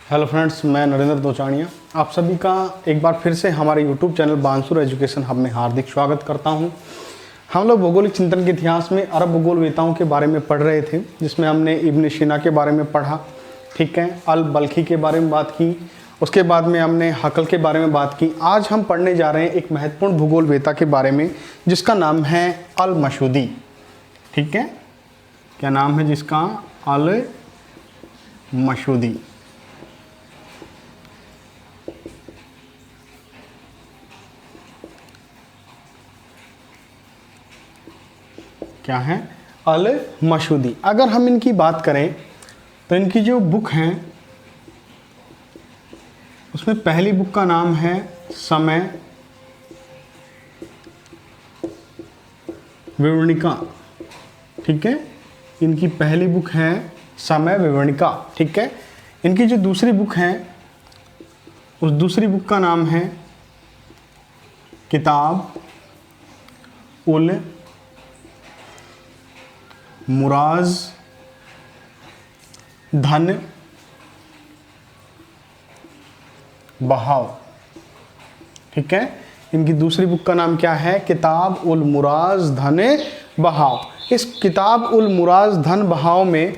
Hello friends, मैं नरेंद्र दोचाणिया आप सभी का एक बार फिर से हमारे YouTube channel Bansur education hub में हार्दिक स्वागत करता हूं। हम लोग भौगोलिक चिंतन के इतिहास में अरब भूगोल वेताओं के बारे में पढ़ रहे थे, जिसमें हमने इब्न सीना के बारे में पढ़ा, ठीक है, अल बल्खी के बारे में बात की, उसके बाद में हमने हकल के बारे में बात की। आज हम पढ़ने जा रहे हैं एक महत्वपूर्ण भूगोल वेता के बारे में जिसका नाम है अल मशूदी। ठीक है, क्या नाम है जिसका? अल मशूदी। क्या है? अल मशूदी। अगर हम इनकी बात करें तो इनकी जो बुक हैं उसमें पहली बुक का नाम है समय विवरणिका। ठीक है, इनकी पहली बुक है समय विवरणिका। ठीक है, इनकी जो दूसरी बुक है उस दूसरी बुक का नाम है किताब उल मुराज धन बहाव। ठीक है, इनकी दूसरी बुक का नाम क्या है? किताब उल मुराज धन बहाव। इस किताब उल मुराज धन बहाव में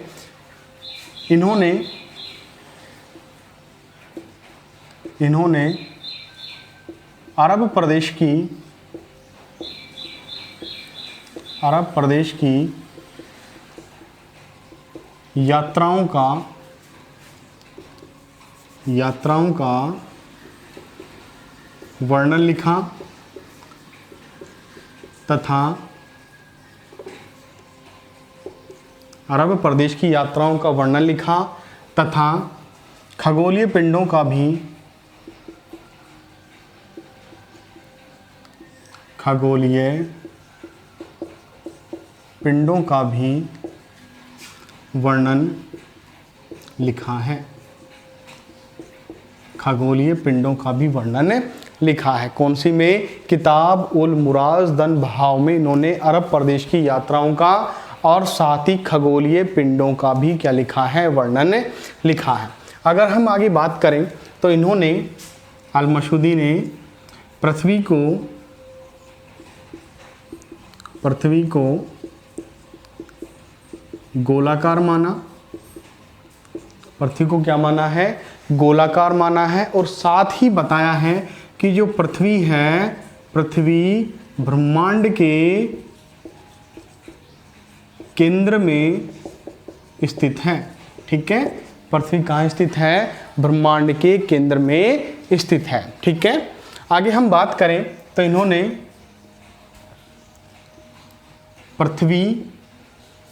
इन्होंने अरब प्रदेश की यात्राओं का वर्णन लिखा तथा अरब प्रदेश की यात्राओं का वर्णन लिखा तथा खगोलीय पिंडों का भी वर्णन लिखा है। खगोलीय पिंडों का भी वर्णन लिखा है। कौन सी में? किताब उल मुराज धन बहाव में इन्होंने अरब प्रदेश की यात्राओं का और साथ ही खगोलीय पिंडों का भी क्या लिखा है? वर्णन लिखा है। अगर हम आगे बात करें तो इन्होंने अल मशूदी ने पृथ्वी को गोलाकार माना। पृथ्वी को क्या माना है? गोलाकार माना है। और साथ ही बताया है कि जो पृथ्वी है, पृथ्वी ब्रह्मांड के केंद्र में स्थित है। ठीक है, पृथ्वी कहाँ स्थित है? ब्रह्मांड के केंद्र में स्थित है। ठीक है, आगे हम बात करें तो इन्होंने पृथ्वी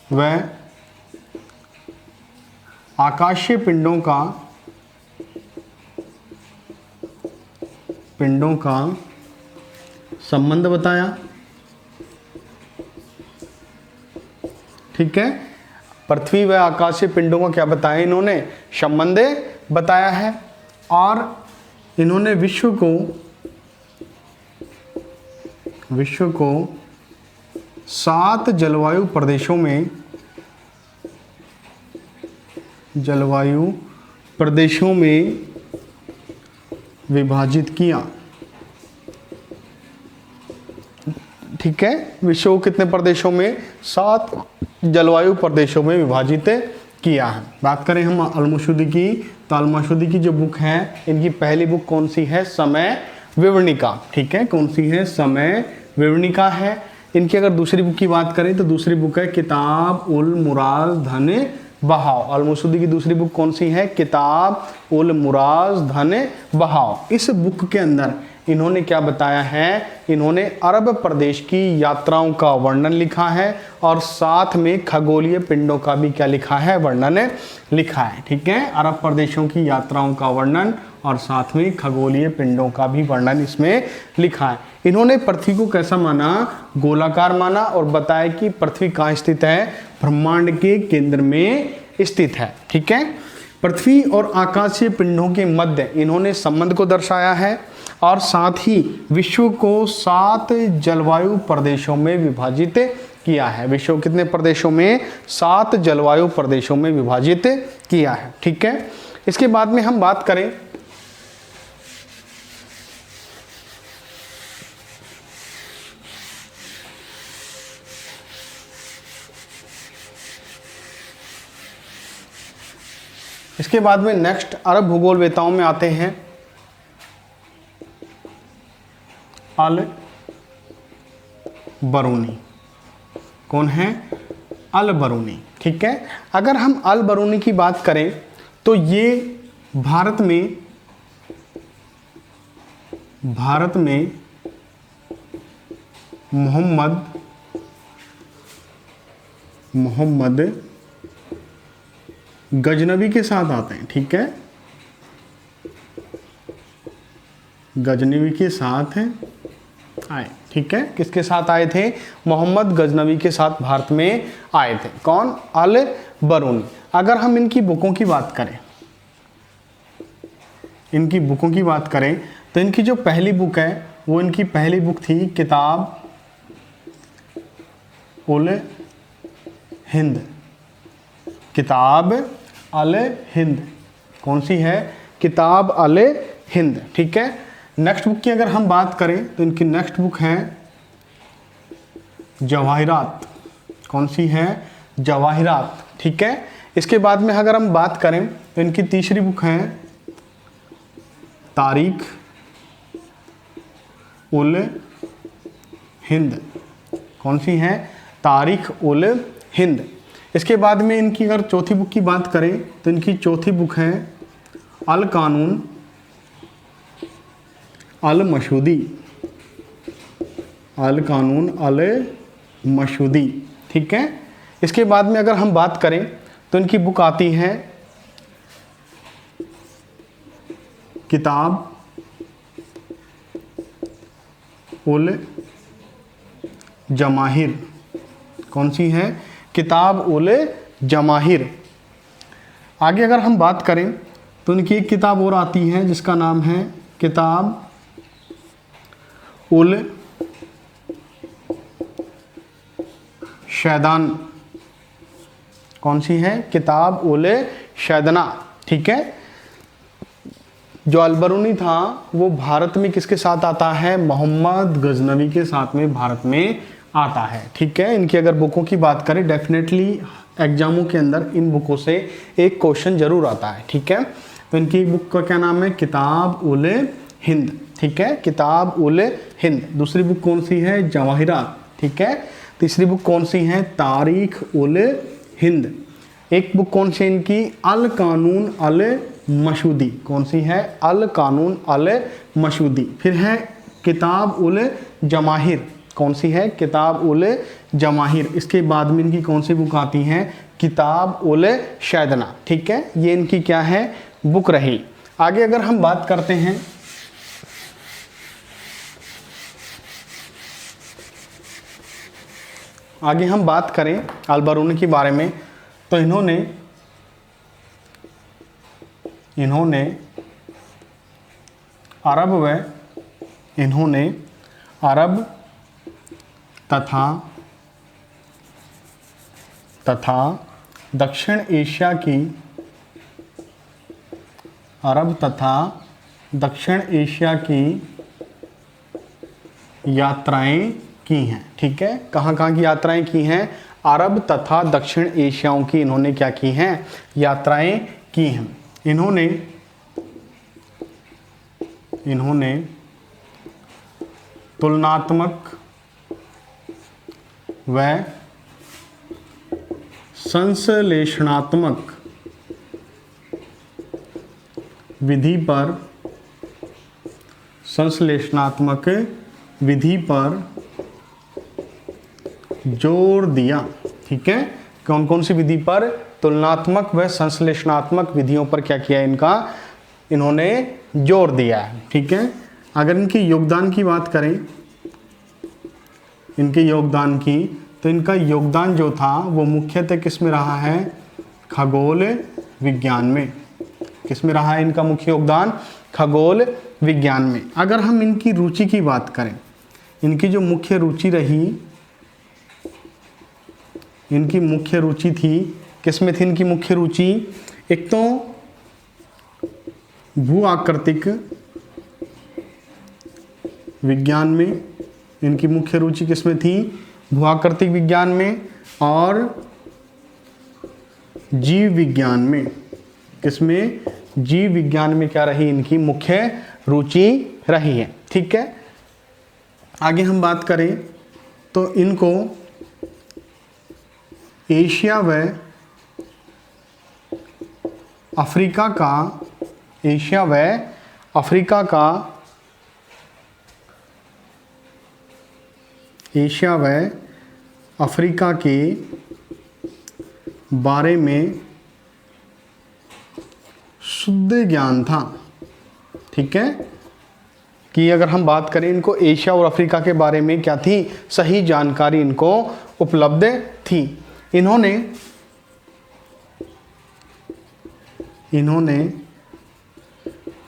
व आकाशीय पिंडों का संबंध बताया। ठीक है, पृथ्वी व आकाशीय पिंडों का क्या बताया? इन्होंने संबंध बताया है। और इन्होंने विश्व को 7 जलवायु प्रदेशों में विभाजित किया। ठीक है, विश्व को कितने प्रदेशों में? 7 जलवायु प्रदेशों में विभाजित किया है। बात करें हम अल मशूदी की तो अल मशूदी की जो बुक है, इनकी पहली बुक कौन सी है? समय विवरणिका। ठीक है, कौन सी है? समय विवरणिका है। इनकी अगर दूसरी बुक की बात करें तो दूसरी बुक है किताब उल मुराज धन बहाव। अल मशूदी की दूसरी बुक कौन सी है? किताब उल मुराज धन बहाव। इस बुक के अंदर इन्होंने क्या बताया है? इन्होंने अरब प्रदेश की यात्राओं का वर्णन लिखा है और साथ में खगोलीय पिंडों का भी क्या लिखा है? वर्णन लिखा है। ठीक है, अरब प्रदेशों की यात्राओं का वर्णन और साथ में खगोलीय पिंडों का भी वर्णन इसमें लिखा है। इन्होंने पृथ्वी को कैसा माना? गोलाकार माना और बताया कि पृथ्वी कहाँ स्थित है? ब्रह्मांड के केंद्र में स्थित है। ठीक है, पृथ्वी और आकाशीय पिंडों के मध्य इन्होंने संबंध को दर्शाया है और साथ ही विश्व को 7 जलवायु प्रदेशों में विभाजित किया है। विश्व को कितने प्रदेशों में? 7 जलवायु प्रदेशों में विभाजित किया है। ठीक है, इसके बाद में हम बात करें इसके बाद में नेक्स्ट अरब भूगोल वेताओं में आते हैं अल बरूनी। कौन है? अल बरूनी। ठीक है, अगर हम अल बरूनी की बात करें तो ये भारत में मोहम्मद गजनवी के साथ आते हैं। ठीक है, गजनवी के साथ आए। ठीक है, किसके साथ आए थे? मोहम्मद गजनवी के साथ भारत में आए थे। कौन? अल बरूनी। अगर हम इनकी बुकों की बात करें तो इनकी जो पहली बुक है वो इनकी पहली बुक थी किताब उल हिंद। किताब अल हिंद। कौन सी है? किताब अल हिंद। ठीक है, नेक्स्ट बुक की अगर हम बात करें तो इनकी नेक्स्ट बुक है जवाहिरात। कौन सी है? जवाहिरात। ठीक है, इसके बाद में अगर हम बात करें तो इनकी तीसरी बुक है तारीख उल हिंद। कौन सी है? तारीख उल हिंद। इसके बाद में इनकी अगर चौथी बुक की बात करें तो इनकी चौथी बुक है अल कानून अल मशूदी। अल कानून अल मशूदी। ठीक है, इसके बाद में अगर हम बात करें तो इनकी बुक आती है किताब उल जमाहिर। कौन सी है? किताब उल जमाहिर। आगे अगर हम बात करें तो इनकी एक किताब और आती है जिसका नाम है किताब उल शैदान। कौन सी है? किताब उल शैदना। ठीक है, जो अलबरूनी था वो भारत में किसके साथ आता है? मोहम्मद गजनवी के साथ में भारत में आता है। ठीक है, इनकी अगर बुकों की बात करें डेफिनेटली एग्जामों के अंदर इन बुकों से एक क्वेश्चन जरूर आता है। ठीक है, तो इनकी बुक का क्या नाम है? किताब उल हिंद। ठीक है, किताब उल हिंद। दूसरी बुक कौन सी है? जवाहिरात। ठीक है, तीसरी बुक कौन सी है? तारीख उल हिंद। एक बुक कौन सी इनकी? अल कानून अल मशूदी। कौन सी है? अल कानून अल मशूदी। फिर है किताब उल जमाहिर। कौन सी है? किताब उल जमाहिर। इसके बाद में इनकी कौन सी बुक आती है? किताब उल शैदना। ठीक है, ये इनकी क्या है? बुक रही। आगे अगर हम बात करते हैं अलबरूनी के बारे में तो इन्होंने अरब तथा दक्षिण एशिया की यात्राएं की हैं। ठीक है, कहाँ कहाँ की यात्राएं की हैं? अरब तथा दक्षिण एशियाओं की इन्होंने क्या की हैं? यात्राएं की हैं। इन्होंने तुलनात्मक व संश्लेषणात्मक विधि पर जोर दिया। ठीक है, कौन कौन सी विधि पर? तुलनात्मक व संश्लेषणात्मक विधियों पर क्या किया? इन्होंने जोर दिया है। ठीक है, अगर इनके योगदान की बात करें तो इनका योगदान जो था वो मुख्यतः किस में रहा है? खगोल विज्ञान में। किस में रहा है इनका मुख्य योगदान? खगोल विज्ञान में। अगर हम इनकी रुचि की बात करें, इनकी जो मुख्य रुचि रही इनकी मुख्य रुचि थी, किसमें थी इनकी मुख्य रुचि? एक तो भू आकृतिक विज्ञान में, इनकी मुख्य रुचि किसमें थी? भू आकृतिक विज्ञान में, और जीव विज्ञान में। किसमें? जीव विज्ञान में क्या रही इनकी मुख्य रुचि रही है। ठीक है, आगे हम बात करें तो इनको एशिया व अफ्रीका का, एशिया व अफ्रीका का, एशिया व अफ्रीका के बारे में शुद्ध ज्ञान था। ठीक है, कि अगर हम बात करें इनको एशिया और अफ्रीका के बारे में क्या थी? सही जानकारी इनको उपलब्ध थी। इन्होंने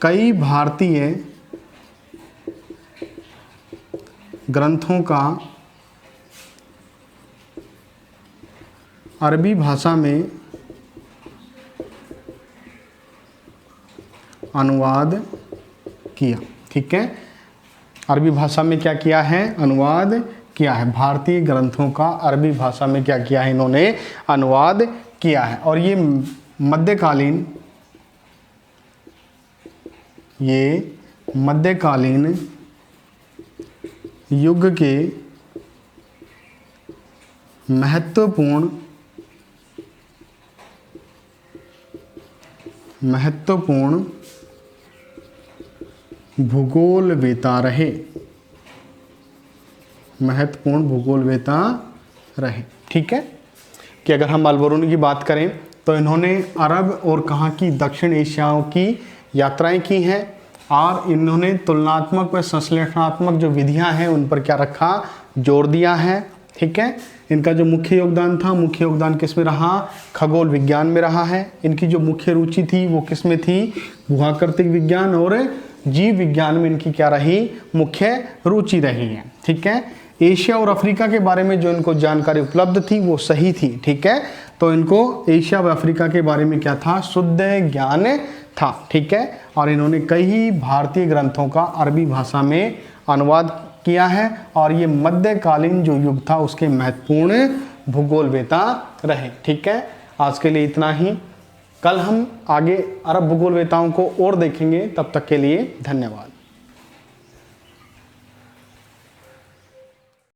कई भारतीय ग्रंथों का अरबी भाषा में अनुवाद किया। ठीक है, अरबी भाषा में क्या किया है? अनुवाद किया है। भारतीय ग्रंथों का अरबी भाषा में क्या किया है? इन्होंने अनुवाद किया है। और ये मध्यकालीन युग के महत्वपूर्ण भूगोलवेता रहे, महत्वपूर्ण भूगोलवेता रहे। ठीक है, कि अगर हम अल-बरूनी की बात करें तो इन्होंने अरब और कहाँ की? दक्षिण एशियाओं की यात्राएं की हैं, और इन्होंने तुलनात्मक व संश्लेषणात्मक जो विधियां हैं उन पर क्या रखा? जोर दिया है। ठीक है, इनका जो मुख्य योगदान था, मुख्य योगदान किस में रहा? खगोल विज्ञान में रहा है। इनकी जो मुख्य रुचि थी वो किस में थी? भूआकृतिक विज्ञान और जीव विज्ञान में इनकी क्या रही? मुख्य रुचि रही है। ठीक है, एशिया और अफ्रीका के बारे में जो इनको जानकारी उपलब्ध थी वो सही थी। ठीक है, तो इनको एशिया व अफ्रीका के बारे में क्या था? शुद्ध ज्ञान था। ठीक है, और इन्होंने कई भारतीय ग्रंथों का अरबी भाषा में अनुवाद किया है, और ये मध्यकालीन जो युग था उसके महत्वपूर्ण भूगोलवेता रहे। ठीक है, आज के लिए इतना ही। कल हम आगे अरब भूगोलवेताओं को और देखेंगे। तब तक के लिए धन्यवाद।